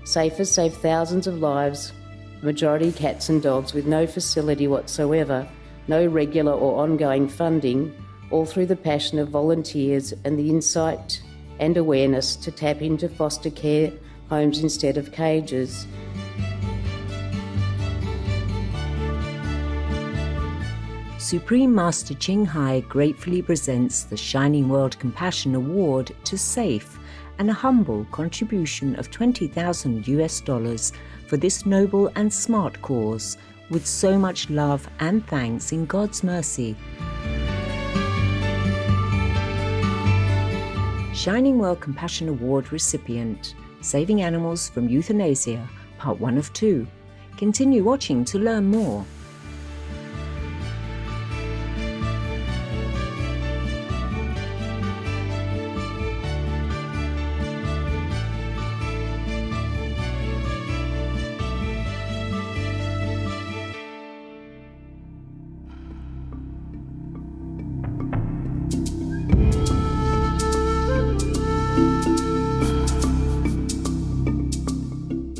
Safers save thousands of lives, majority cats and dogs with no facility whatsoever, no regular or ongoing funding, all through the passion of volunteers and the insight and awareness to tap into foster care homes instead of cages. Supreme Master Ching Hai gratefully presents the Shining World Compassion Award to SAFE and a humble contribution of $20,000 for this noble and smart cause, with so much love and thanks in God's mercy. Shining World Compassion Award recipient, Saving Animals from Euthanasia, Part 1 of 2. Continue watching to learn more.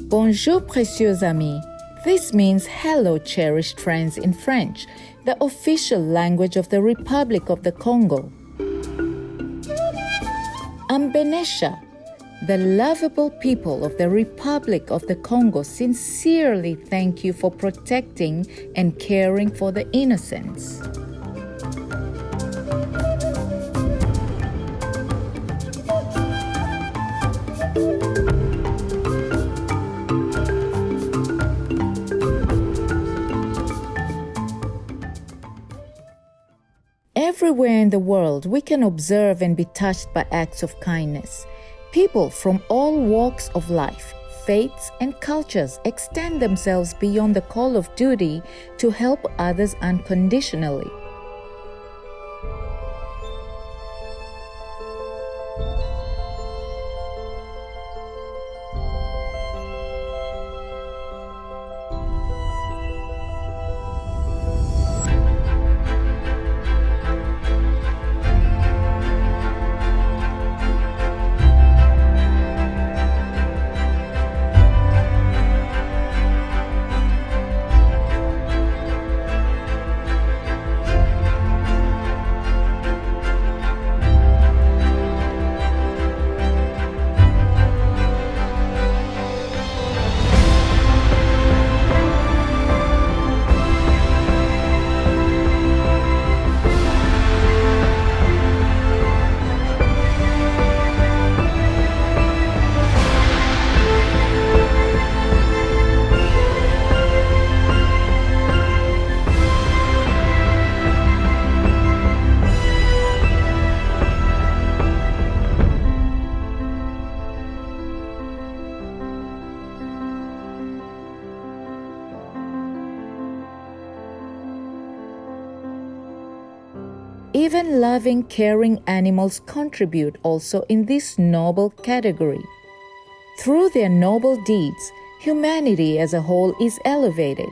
Bonjour, précieux amis. This means hello, cherished friends in French, the official language of the Republic of the Congo. Ambenesha, the lovable people of the Republic of the Congo sincerely thank you for protecting and caring for the innocents. Everywhere in the world, we can observe and be touched by acts of kindness. People from all walks of life, faiths, and cultures extend themselves beyond the call of duty to help others unconditionally. Even loving, caring animals contribute also in this noble category. Through their noble deeds, humanity as a whole is elevated.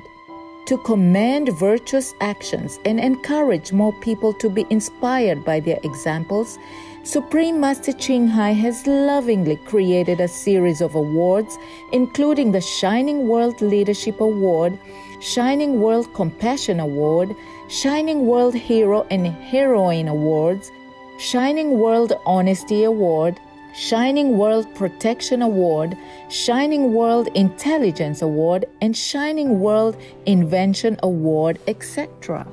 To commend virtuous actions and encourage more people to be inspired by their examples, Supreme Master Ching Hai has lovingly created a series of awards, including the Shining World Leadership Award, Shining World Compassion Award, Shining World Hero and Heroine Awards, Shining World Honesty Award, Shining World Protection Award, Shining World Intelligence Award, and Shining World Invention Award, etc.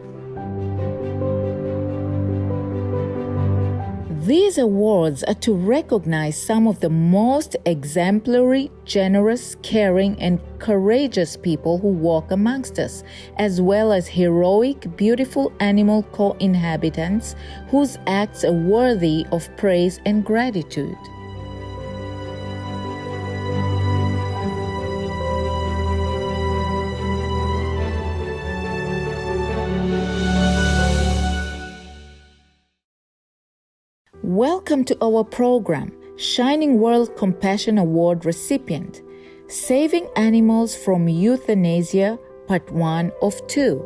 These awards are to recognize some of the most exemplary, generous, caring, and courageous people who walk amongst us, as well as heroic, beautiful animal co-inhabitants whose acts are worthy of praise and gratitude. Welcome to our program, Shining World Compassion Award recipient, Saving Animals from Euthanasia, Part 1 of 2.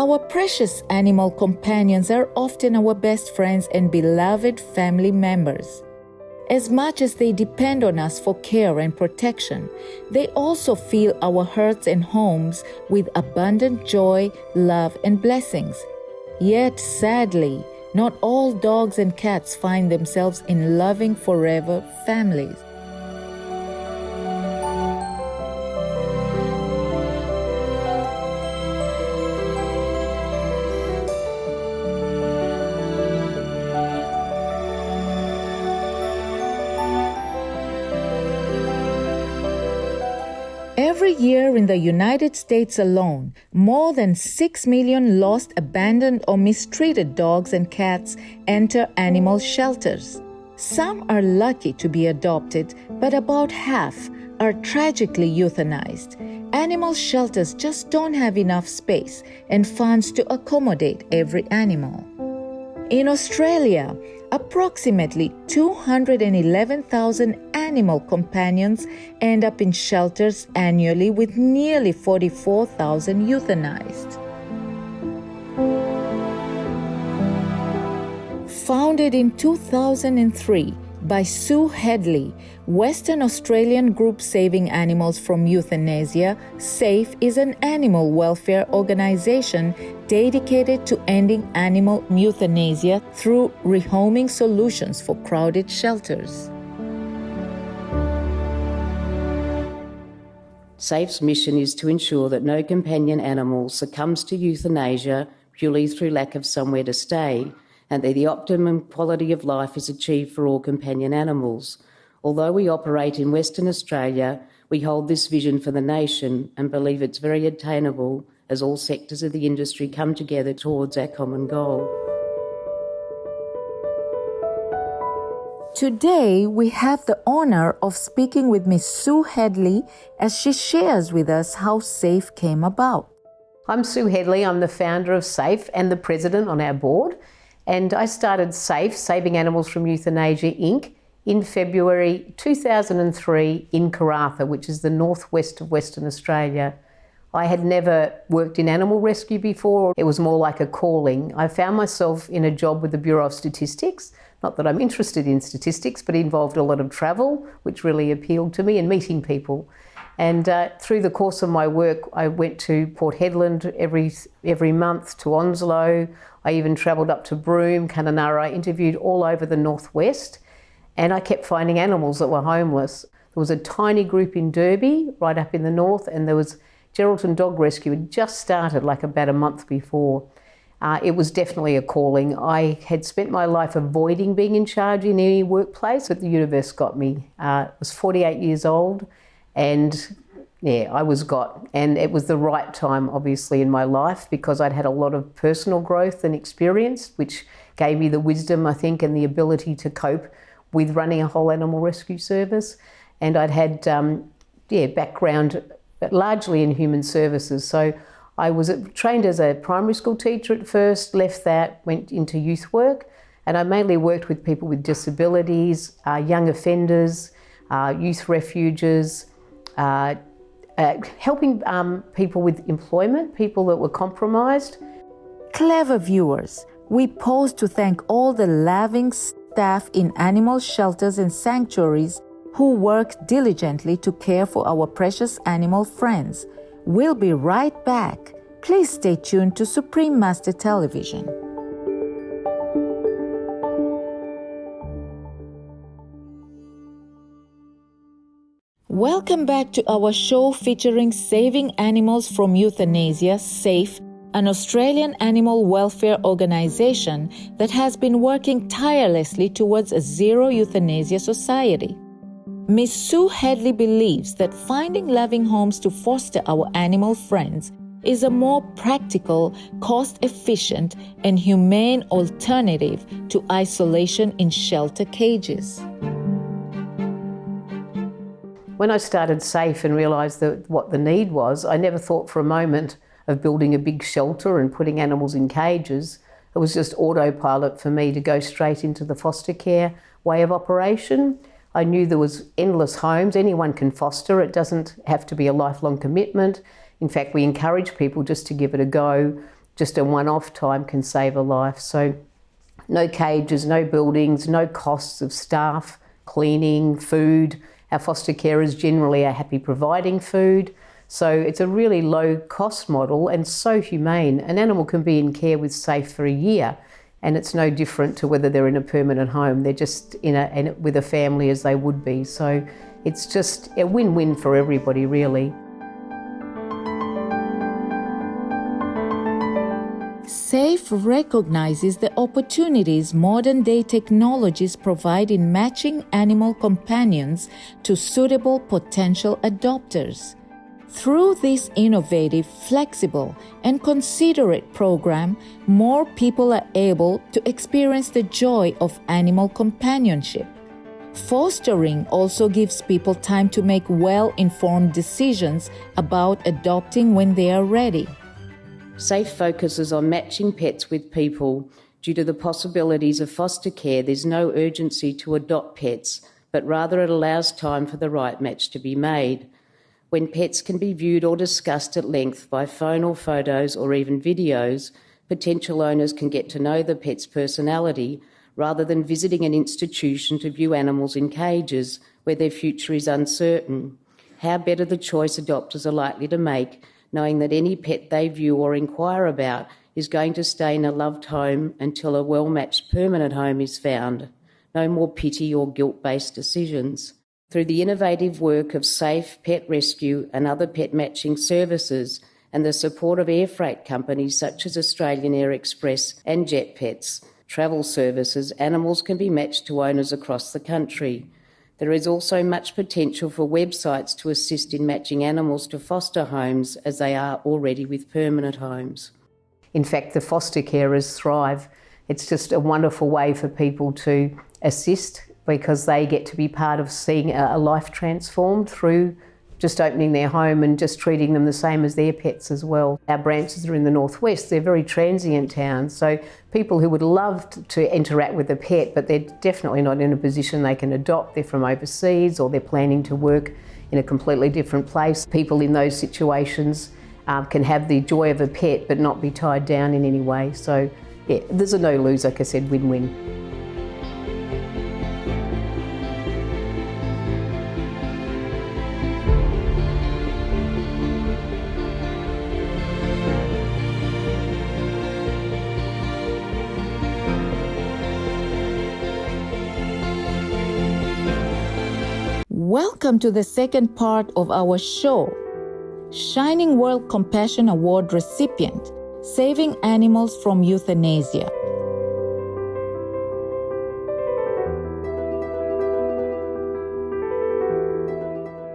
Our precious animal companions are often our best friends and beloved family members. As much as they depend on us for care and protection, they also fill our hearts and homes with abundant joy, love, and blessings. Yet, sadly, not all dogs and cats find themselves in loving forever families. Every year in the United States alone, more than 6 million lost, abandoned, or mistreated dogs and cats enter animal shelters. Some are lucky to be adopted, but about half are tragically euthanized. Animal shelters just don't have enough space and funds to accommodate every animal. In Australia, approximately 211,000 animal companions end up in shelters annually, with nearly 44,000 euthanized. Founded in 2003 by Sue Hedley, Western Australian group Saving Animals from Euthanasia, SAFE is an animal welfare organization dedicated to ending animal euthanasia through rehoming solutions for crowded shelters. SAFE's mission is to ensure that no companion animal succumbs to euthanasia purely through lack of somewhere to stay, and that the optimum quality of life is achieved for all companion animals. Although we operate in Western Australia, we hold this vision for the nation and believe it's very attainable as all sectors of the industry come together towards our common goal. Today, we have the honor of speaking with Ms. Sue Hedley as she shares with us how SAFE came about. I'm Sue Hedley. I'm the founder of SAFE and the president on our board. And I started SAFE, Saving Animals from Euthanasia, Inc., in February 2003 in Karratha, which is the northwest of Western Australia. I had never worked in animal rescue before. It was more like a calling. I found myself in a job with the Bureau of Statistics. Not that I'm interested in statistics, but it involved a lot of travel, which really appealed to me, and meeting people. And through the course of my work, I went to Port Hedland every month, to Onslow. I even travelled up to Broome, Kununurra. I interviewed all over the northwest, and I kept finding animals that were homeless. There was a tiny group in Derby, right up in the north, and there was Geraldton Dog Rescue. It just started like about a month before. It was definitely a calling. I had spent my life avoiding being in charge in any workplace, but the universe got me. I was 48 years old, and yeah, I was got. And it was the right time, obviously, in my life, because I'd had a lot of personal growth and experience, which gave me the wisdom, I think, and the ability to cope with running a whole animal rescue service. And I'd had, background largely in human services. So I was trained as a primary school teacher at first, left that, went into youth work, and I mainly worked with people with disabilities, young offenders, youth refuges, helping people with employment, people that were compromised. Clever viewers, we pause to thank all the loving staff in animal shelters and sanctuaries who work diligently to care for our precious animal friends. We'll be right back. Please stay tuned to Supreme Master Television. Welcome back to our show featuring Saving Animals from Euthanasia, SAFE, an Australian animal welfare organization that has been working tirelessly towards a zero euthanasia society. Ms. Sue Hedley believes that finding loving homes to foster our animal friends is a more practical, cost-efficient, and humane alternative to isolation in shelter cages. When I started SAFE and realised that what the need was, I never thought for a moment of building a big shelter and putting animals in cages. It was just autopilot for me to go straight into the foster care way of operation. I knew there was endless homes. Anyone can foster. It doesn't have to be a lifelong commitment. In fact, we encourage people just to give it a go. just a one-off time can save a life. So no cages, no buildings, no costs of staff, cleaning, food. Our foster carers generally are happy providing food. So it's a really low-cost model and so humane. An animal can be in care with SAFE for a year, and it's no different to whether they're in a permanent home. They're just with a family as they would be. So it's just a win-win for everybody, really. SAFE recognizes the opportunities modern-day technologies provide in matching animal companions to suitable potential adopters. Through this innovative, flexible, and considerate program, more people are able to experience the joy of animal companionship. Fostering also gives people time to make well-informed decisions about adopting when they are ready. SAFE focuses on matching pets with people. Due to the possibilities of foster care, there's no urgency to adopt pets, but rather it allows time for the right match to be made. When pets can be viewed or discussed at length by phone or photos or even videos, potential owners can get to know the pet's personality rather than visiting an institution to view animals in cages where their future is uncertain. How better the choice adopters are likely to make, knowing that any pet they view or inquire about is going to stay in a loved home until a well-matched permanent home is found. No more pity or guilt-based decisions. Through the innovative work of SAFE, Pet Rescue and other pet matching services and the support of air freight companies such as Australian Air Express and Jet Pets travel services, animals can be matched to owners across the country. There is also much potential for websites to assist in matching animals to foster homes as they are already with permanent homes. In fact, the foster carers thrive. It's just a wonderful way for people to assist because they get to be part of seeing a life transformed through just opening their home and just treating them the same as their pets as well. Our branches are in the northwest. They're very transient towns, so people who would love to interact with a pet, but they're definitely not in a position they can adopt. They're from overseas or they're planning to work in a completely different place. People in those situations can have the joy of a pet but not be tied down in any way. So yeah, there's a no lose, like I said, win-win. Welcome to the second part of our show. Shining World Compassion Award recipient, Saving Animals from Euthanasia.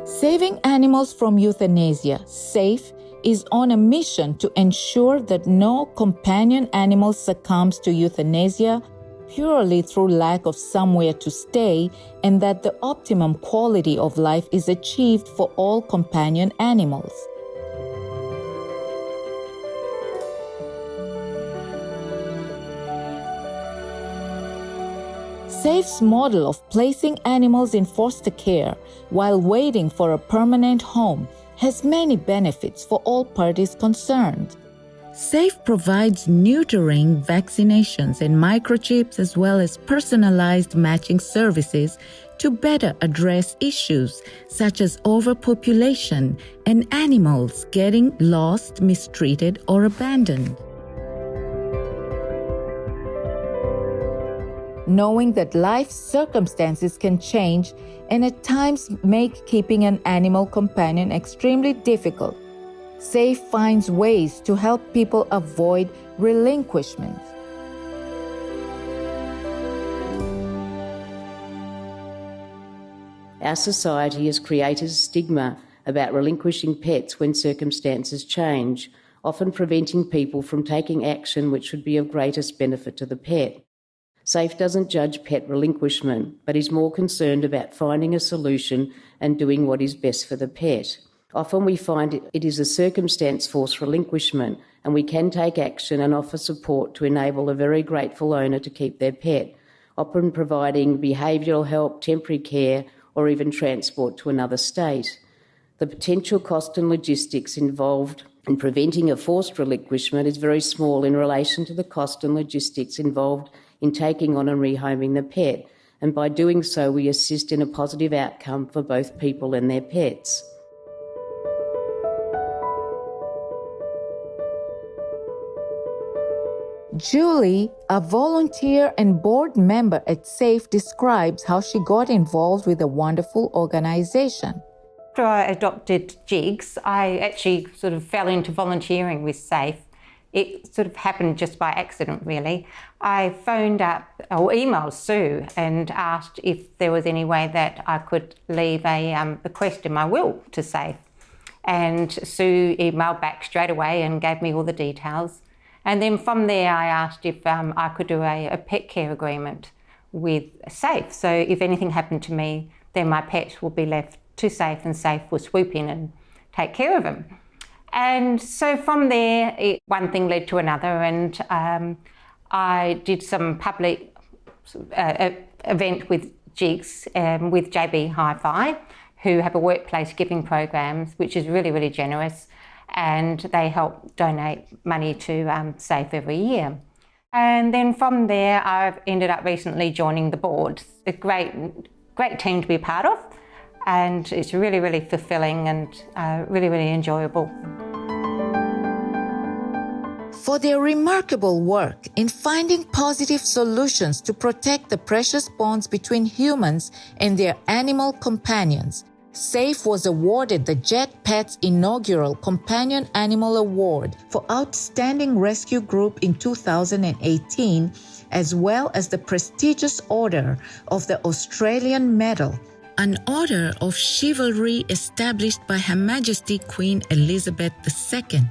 Saving Animals from Euthanasia, SAFE, is on a mission to ensure that no companion animal succumbs to euthanasia purely through lack of somewhere to stay, and that the optimum quality of life is achieved for all companion animals. SAFE's model of placing animals in foster care while waiting for a permanent home has many benefits for all parties concerned. SAFE provides neutering, vaccinations, and microchips, as well as personalized matching services to better address issues such as overpopulation and animals getting lost, mistreated, or abandoned. Knowing that life circumstances can change and at times make keeping an animal companion extremely difficult, SAFE finds ways to help people avoid relinquishment. Our society has created a stigma about relinquishing pets when circumstances change, often preventing people from taking action which would be of greatest benefit to the pet. SAFE doesn't judge pet relinquishment, but is more concerned about finding a solution and doing what is best for the pet. Often we find it is a circumstance-forced relinquishment, and we can take action and offer support to enable a very grateful owner to keep their pet, often providing behavioural help, temporary care, or even transport to another state. The potential cost and logistics involved And preventing a forced relinquishment is very small in relation to the cost and logistics involved in taking on and rehoming the pet. And by doing so, we assist in a positive outcome for both people and their pets. Julie, a volunteer and board member at SAFE, describes how she got involved with a wonderful organization. After I adopted Jigs, I actually sort of fell into volunteering with SAFE. It sort of happened just by accident, really. I phoned up or emailed Sue and asked if there was any way that I could leave a bequest in my will to SAFE. And Sue emailed back straight away and gave me all the details. And then from there, I asked if I could do a pet care agreement with SAFE. So if anything happened to me, then my pet will be left to SAFE and SAFE will swoop in and take care of him. And so from there, one thing led to another, and I did some public event with Jigs with JB Hi-Fi, who have a workplace giving program, which is really, really generous. And they help donate money to SAFE every year. And then from there, I've ended up recently joining the board. It's a great team to be a part of, and it's really, really fulfilling and really, really enjoyable. For their remarkable work in finding positive solutions to protect the precious bonds between humans and their animal companions, SAFE was awarded the Jet Pets Inaugural Companion Animal Award for Outstanding Rescue Group in 2018, as well as the prestigious Order of the Australian Medal, an order of chivalry established by Her Majesty Queen Elizabeth II.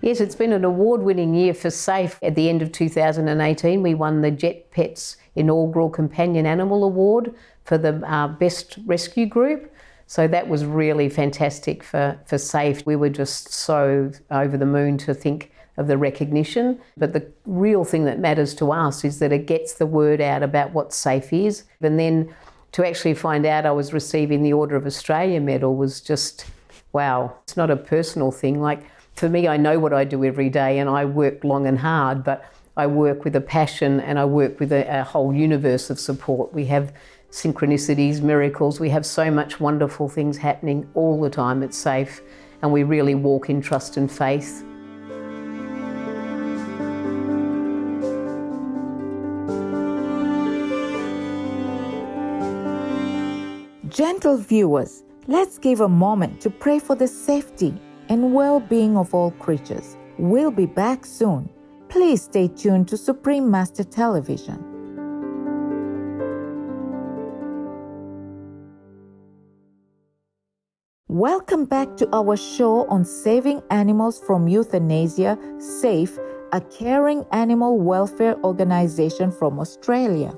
Yes, it's been an award-winning year for SAFE. At the end of 2018, we won the Jet Pets Inaugural Companion Animal Award for the Best Rescue Group. So that was really fantastic for SAFE. We were just so over the moon to think of the recognition. But the real thing that matters to us is that it gets the word out about what SAFE is. And then to actually find out I was receiving the Order of Australia medal was just, wow. It's not a personal thing. Like, for me, I know what I do every day and I work long and hard, but I work with a passion and I work with a whole universe of support. We have synchronicities, miracles. We have so much wonderful things happening all the time at SAFE, and we really walk in trust and faith. Gentle viewers, let's give a moment to pray for the safety and well-being of all creatures. We'll be back soon. Please stay tuned to Supreme Master Television. Welcome back to our show on saving animals from euthanasia, SAFE, a caring animal welfare organization from Australia.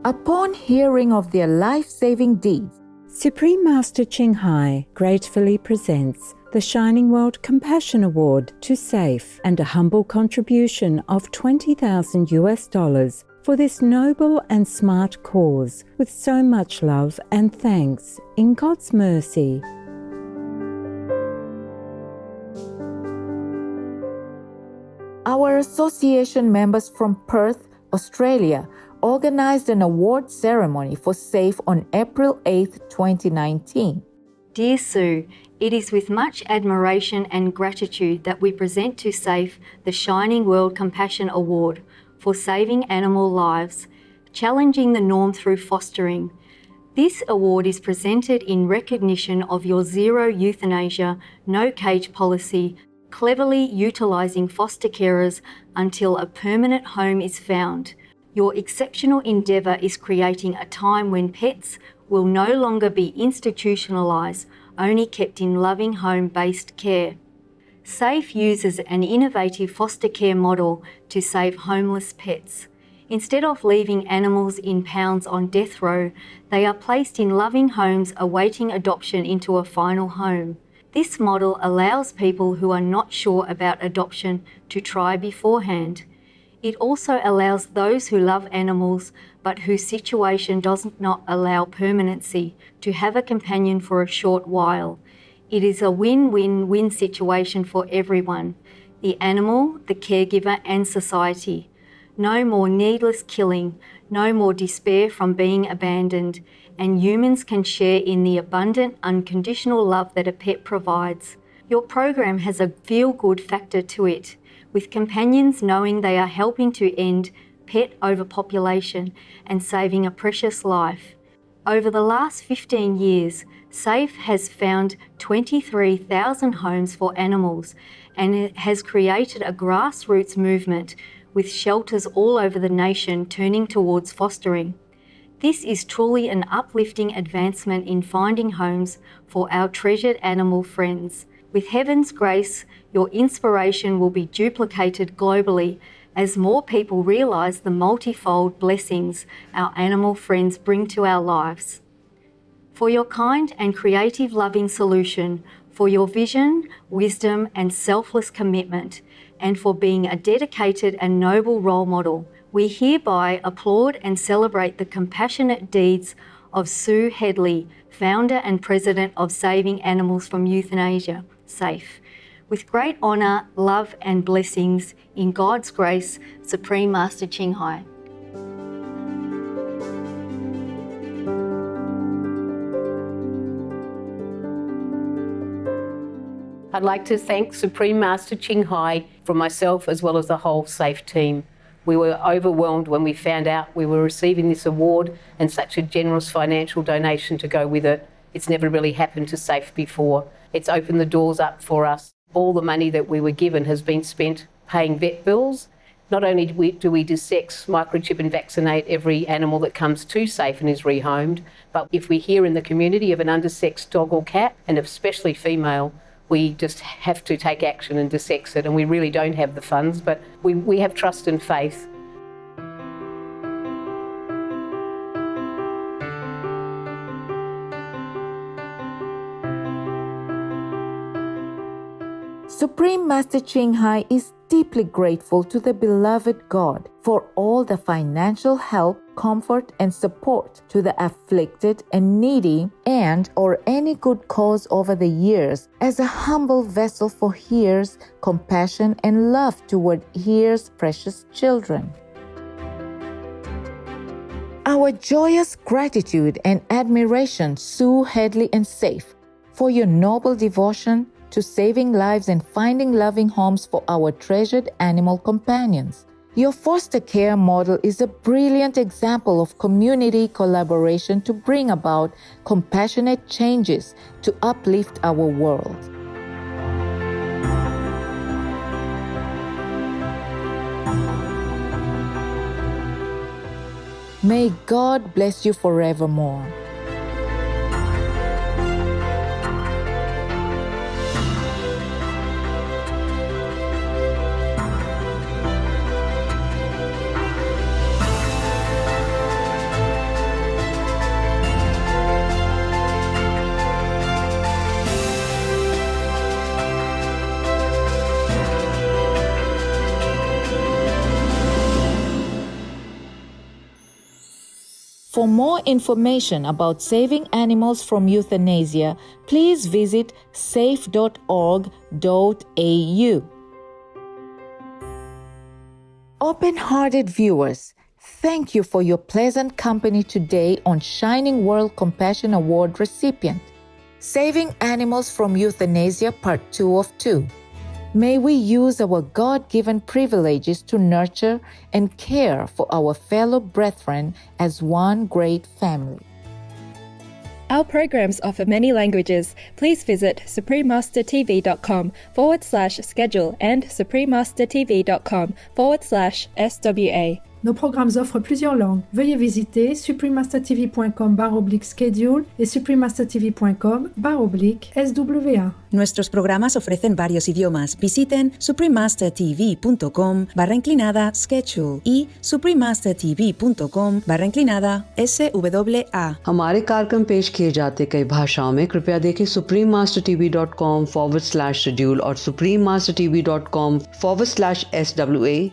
Upon hearing of their life-saving deeds, Supreme Master Ching Hai gratefully presents the Shining World Compassion Award to SAFE and a humble contribution of $20,000 for this noble and smart cause, with so much love and thanks in God's mercy. our association members from Perth, Australia, organized an award ceremony for SAFE on April 8, 2019. Dear Sue, it is with much admiration and gratitude that we present to SAFE the Shining World Compassion Award for saving animal lives, challenging the norm through fostering. This award is presented in recognition of your zero euthanasia, no cage policy, cleverly utilising foster carers until a permanent home is found. Your exceptional endeavour is creating a time when pets will no longer be institutionalised, only kept in loving home-based care. SAFE uses an innovative foster care model to save homeless pets. Instead of leaving animals in pounds on death row, they are placed in loving homes awaiting adoption into a final home. This model allows people who are not sure about adoption to try beforehand. It also allows those who love animals but whose situation does not allow permanency to have a companion for a short while. It is a win-win-win situation for everyone, the animal, the caregiver and society. No more needless killing, no more despair from being abandoned, and humans can share in the abundant, unconditional love that a pet provides. Your program has a feel-good factor to it, with companions knowing they are helping to end pet overpopulation and saving a precious life. Over the last 15 years, SAFE has found 23,000 homes for animals, and it has created a grassroots movement with shelters all over the nation turning towards fostering. This is truly an uplifting advancement in finding homes for our treasured animal friends. With heaven's grace, your inspiration will be duplicated globally as more people realise the multifold blessings our animal friends bring to our lives. For your kind and creative loving solution, for your vision, wisdom and selfless commitment, and for being a dedicated and noble role model, we hereby applaud and celebrate the compassionate deeds of Sue Hedley, founder and president of Saving Animals from Euthanasia, SAFE. With great honour, love and blessings, in God's grace, Supreme Master Ching Hai. I'd like to thank Supreme Master Ching Hai from myself as well as the whole SAFE team. We were overwhelmed when we found out we were receiving this award and such a generous financial donation to go with it. It's never really happened to SAFE before. It's opened the doors up for us. All the money that we were given has been spent paying vet bills. Not only do we dissex, microchip and vaccinate every animal that comes to SAFE and is rehomed, but if we hear in the community of an undersexed dog or cat, and especially female, we just have to take action and dissex it, and we really don't have the funds, but we have trust and faith. Supreme Master Ching Hai is deeply grateful to the beloved God for all the financial help, comfort, and support to the afflicted and needy and/or any good cause over the years as a humble vessel for His compassion and love toward His precious children. Our joyous gratitude and admiration, Sue Hedley and SAFE, for your noble devotion to saving lives and finding loving homes for our treasured animal companions. Your foster care model is a brilliant example of community collaboration to bring about compassionate changes to uplift our world. May God bless you forevermore. For more information about saving animals from euthanasia, please visit safe.org.au. Open-hearted viewers, thank you for your pleasant company today on Shining World Compassion Award recipient, Saving Animals from Euthanasia Part 2 of 2. May we use our God-given privileges to nurture and care for our fellow brethren as one great family. Our programs offer many languages. Please visit suprememastertv.com/schedule and suprememastertv.com/SWA. Nos programmes offrent plusieurs langues. Veuillez visiter suprememastertv.com/schedule et suprememastertv.com/SWA. Nuestros programas ofrecen varios idiomas. Visiten suprememastertv.com/schedule y suprememastertv.com/SWA. हमारे कार्यक्रम पेश किए जाते कई भाषाओं में कृपया देखें suprememastertv.com/schedule और suprememastertv.com/SWA